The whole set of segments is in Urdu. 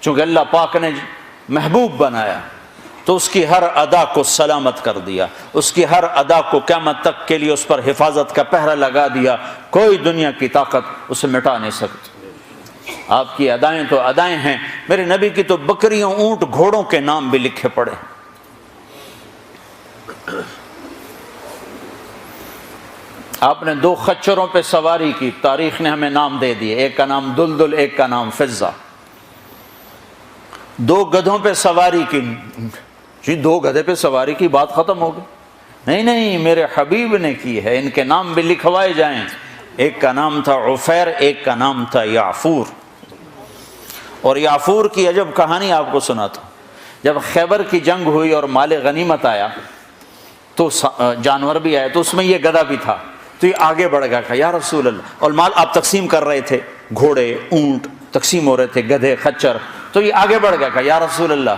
چونکہ اللہ پاک نے محبوب بنایا تو اس کی ہر ادا کو سلامت کر دیا، اس کی ہر ادا کو قیامت تک کے لیے اس پر حفاظت کا پہرا لگا دیا، کوئی دنیا کی طاقت اسے مٹا نہیں سکتی۔ آپ کی ادائیں تو ادائیں ہیں، میرے نبی کی تو بکریوں، اونٹ، گھوڑوں کے نام بھی لکھے پڑے۔ آپ نے 2 خچروں پہ سواری کی، تاریخ نے ہمیں نام دے دیے، ایک کا نام دلدل، ایک کا نام فضہ۔ 2 گدھوں پہ سواری کی، جی 2 گدھے پہ سواری کی بات ختم ہو گئی؟ نہیں، میرے حبیب نے کی ہے، ان کے نام بھی لکھوائے جائیں۔ ایک کا نام تھا عفیر، ایک کا نام تھا یعفور۔ اور یعفور کی عجب کہانی آپ کو سناتا ہوں۔ جب خیبر کی جنگ ہوئی اور مال غنیمت آیا تو جانور بھی آئے، تو اس میں یہ گدھا بھی تھا، تو یہ آگے بڑھ گیا، کہا یا رسول اللہ، اور مال آپ تقسیم کر رہے تھے، گھوڑے، اونٹ تقسیم ہو رہے تھے، گدھے، خچر، تو یہ آگے بڑھ گیا، کہا یا رسول اللہ،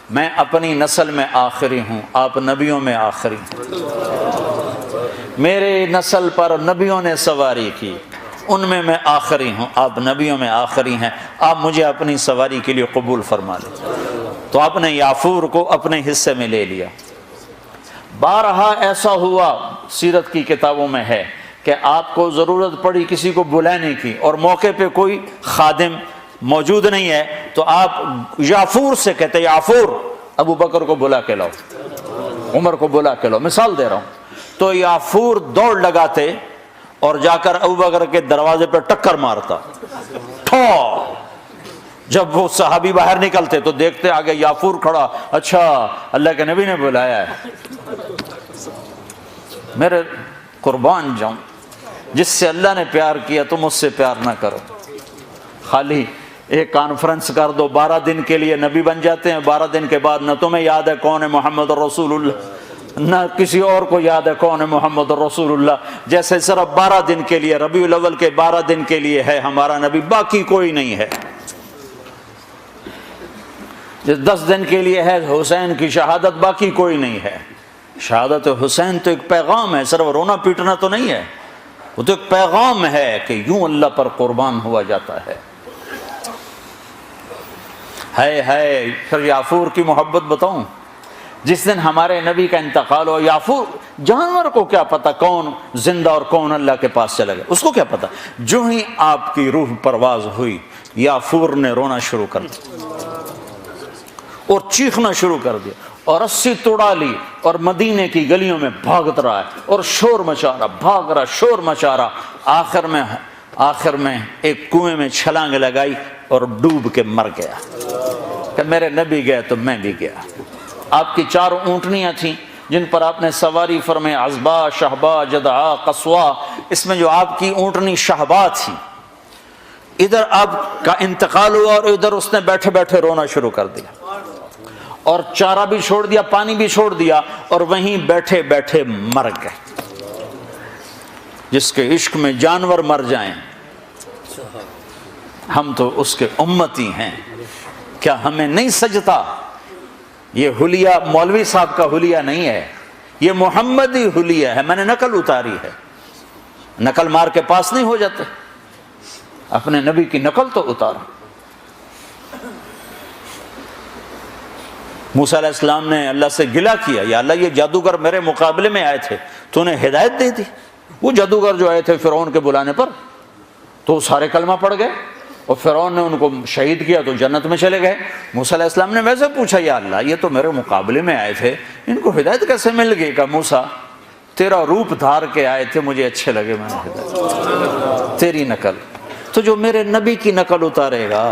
میں اپنی نسل میں آخری ہوں، آپ نبیوں میں آخری ہیں، میرے نسل پر نبیوں نے سواری کی، ان میں آخری ہوں، آپ نبیوں میں آخری ہیں، آپ مجھے اپنی سواری کے لیے قبول فرما لیں۔ تو آپ نے یعفور کو اپنے حصے میں لے لیا۔ بارہا ایسا ہوا، سیرت کی کتابوں میں ہے کہ آپ کو ضرورت پڑی کسی کو بلانے کی اور موقع پہ کوئی خادم موجود نہیں ہے، تو آپ یعفور سے کہتے یعفور ابو بکر کو بلا کے لاؤ، عمر کو بلا کے لاؤ، مثال دے رہا ہوں۔ تو یعفور دوڑ لگاتے اور جا کر ابو بکر کے دروازے پہ ٹکر مارتا، ٹھو۔ جب وہ صحابی باہر نکلتے تو دیکھتے آگے یعفور کھڑا، اچھا اللہ کے نبی نے بلایا ہے۔ میرے قربان جاؤں، جس سے اللہ نے پیار کیا تم اس سے پیار نہ کرو۔ خالی ایک کانفرنس کر دو، 12 دن کے لیے نبی بن جاتے ہیں، 12 دن کے بعد نہ تمہیں یاد ہے کون ہے محمد رسول اللہ، نہ کسی اور کو یاد ہے کون ہے محمد رسول اللہ۔ جیسے صرف 12 دن کے لیے، ربیع الاول کے 12 دن کے لیے ہے ہمارا نبی، باقی کوئی نہیں ہے۔ 10 دن کے لیے ہے حسین کی شہادت، باقی کوئی نہیں ہے۔ شہادت حسین تو ایک پیغام ہے، صرف رونا پیٹنا تو نہیں ہے، وہ تو ایک پیغام ہے کہ یوں اللہ پر قربان ہوا جاتا ہے۔ پھر یعفور کی محبت بتاؤں، جس دن ہمارے نبی کا انتقال ہو، یعفور جانور کو کیا پتا کون زندہ اور کون اللہ کے پاس چلا گیا، اس کو کیا پتا، جو ہی آپ کی روح پرواز ہوئی یعفور نے رونا شروع کر دیا اور چیخنا شروع کر دیا اور رسی توڑا لی اور مدینے کی گلیوں میں بھاگت رہا ہے اور شور مچا رہا، بھاگ رہا، شور مچا رہا۔ آخر میں ایک کنویں میں چھلانگ لگائی اور ڈوب کے مر گیا کہ میرے نبی گئے تو میں بھی گیا۔ آپ کی 4 اونٹنیاں تھیں جن پر آپ نے سواری فرمائی، عزبا، شہبا، جدعا، قصوا۔ اس میں جو آپ کی اونٹنی شہبا تھی، ادھر آپ کا انتقال ہوا اور ادھر اس نے بیٹھے بیٹھے رونا شروع کر دیا اور چارہ بھی چھوڑ دیا، پانی بھی چھوڑ دیا اور وہیں بیٹھے بیٹھے مر گئے۔ جس کے عشق میں جانور مر جائیں، ہم تو اس کے امتی ہیں، کیا ہمیں نہیں سجتا؟ یہ حلیہ مولوی صاحب کا حلیہ نہیں ہے، یہ محمدی حلیہ ہے، میں نے نقل اتاری ہے۔ نقل مار کے پاس نہیں ہو جاتے، اپنے نبی کی نقل تو اتارا۔ موسیٰ علیہ السلام نے اللہ سے گلہ کیا، یا اللہ یہ جادوگر میرے مقابلے میں آئے تھے، تو انہیں ہدایت دے دی۔ وہ جادوگر جو آئے تھے فرعون کے بلانے پر، تو سارے کلمہ پڑھ گئے اور فرعون نے ان کو شہید کیا تو جنت میں چلے گئے۔ موسیٰ علیہ السلام نے ویسے پوچھا، یا اللہ یہ تو میرے مقابلے میں آئے تھے، ان کو ہدایت کیسے مل گئی؟ کہ موسیٰ تیرا روپ دھار کے آئے تھے، مجھے اچھے لگے، میں نے ہدایت تیری نقل۔ تو جو میرے نبی کی نقل اتارے گا